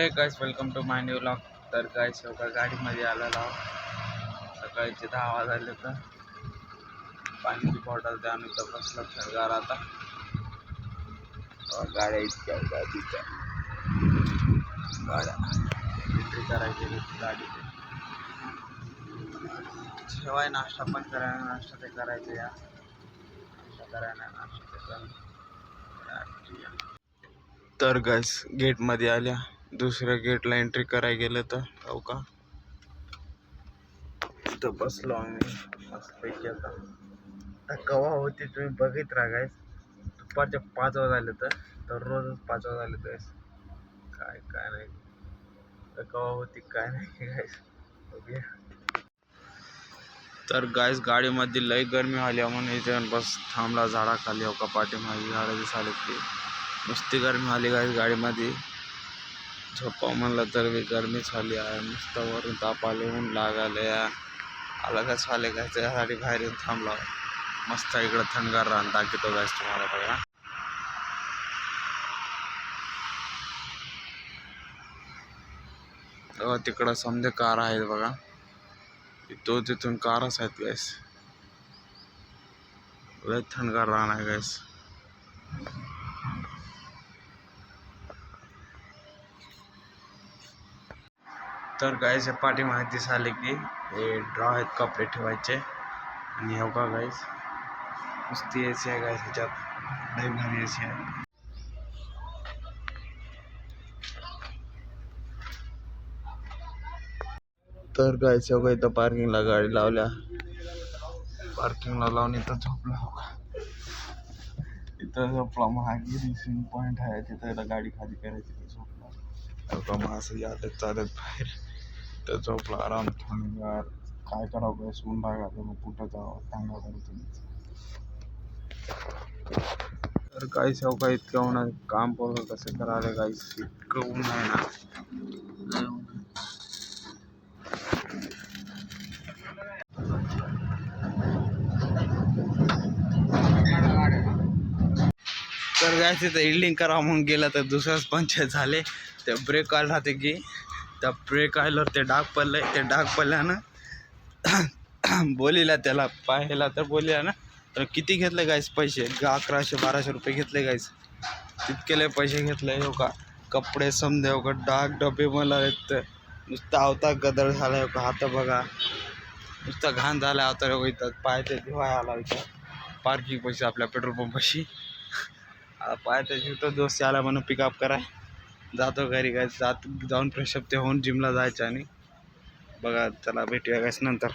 हे guys, welcome to my new vlog. तर guys एका गाडीमध्ये आलेलो सकाळचे 10 वाजले. तर पाण्याची बॉटल द्या आणि तर बसला सरगार. आता गाड्या इतक्या गाडीच्या गाड्या एंट्री करायची गाडी जेवाय नाश्ता पण करायला नाश्ता ते करायचं या नाश्ता करायला नाश्ता ते. तर गाइस गेट मध्ये आल्या, दुसऱ्या गेटला एंट्री करायला गेलं तर हो का तिथं बसलो आम्ही मस्तपैकी. आता कवा होती तुम्ही बघित राहा गाइस. दुपारच्या 5 वाजले तर रोजच 5 वाजले गाइस. काय काय नाही कवा होती काय नाही गाइस. बघूया. तर गाइस गाडीमध्ये लई गरमी आली म्हणून इथे बस थांबला झाडाखाली. हो का पाठीमागे झाडं दिसाले की नुसती गरमी आली गाइस. गाडीमध्ये झोपा म्हणलं तर गरमी झाली आहे. नुसतं वरून ताप आले, ऊन लागाले अलगच आले गाइस. त्यासाठी बाहेर येऊन थांबला. मस्त इकडं थंडगार राहून दाखवतो गाइस तुम्हाला. बघा तिकडं समजे कार आहेत बघा. तिथून कारच आहेत गाइस. लय थंडगार राहणार गाइस. तर गाइस पाठीमागे दिसाले की हे ड्रॉ आहेत कपडे ठेवायचे. आणि हो का गाइस नुसती एसी आहे गाइस. ह्याच्यात लय भारी एसी आहे. तर गाइस हो का इथं पार्किंगला गाडी लावल्या. पार्किंगला लावून इथं झोपला. हो का इथं झोपला. महागी रिसिंग पॉईंट आहे तिथं गाडी खाली करायची. झोपला हो का. मग असं यादच चालत बाहेर तर झोपला आराम थंडगार. काय करावं गाइस, ऊन लागायचं मग कुठं जावं सांगा बरं तुम्हीच. तर गाइस हो का इतकं ऊन आहे. काम पण कसं करायला गाइस. इतकं ऊन आहे ना. तर गाइस इथं इल्डिंग करा म्हणून गेलं तर दुसऱ्याच पंचायत झाले. ते ब्रेक ऑइल राहते की त्या ब्रेक ऑइलवर ते डाग पडले. ते डाग पडल्यानं बोलीला त्याला पाहायला तर बोलल्या ना तर किती घेतले गाइस पैसे. 1100-1200 रुपये घेतले गाइस. तितकेले पैसे घेतले. हो का कपडे समजे हो का डाग डबे मला नुसतं आवता गदर झाला. हो का हात बघा नुसतं घाण झाला. आता इथं पाय ते धुवाय आला. इथं पार्किंग पैसे आपल्या पेट्रोल पंपाशी पाय त्याची दोस्त आला म्हणून पिकअप करा. जातो घरी गाइस. जाऊन फ्रेशअप ते होऊन जिमला जायचं. आणि बघा चला भेटूया गाइस नंतर.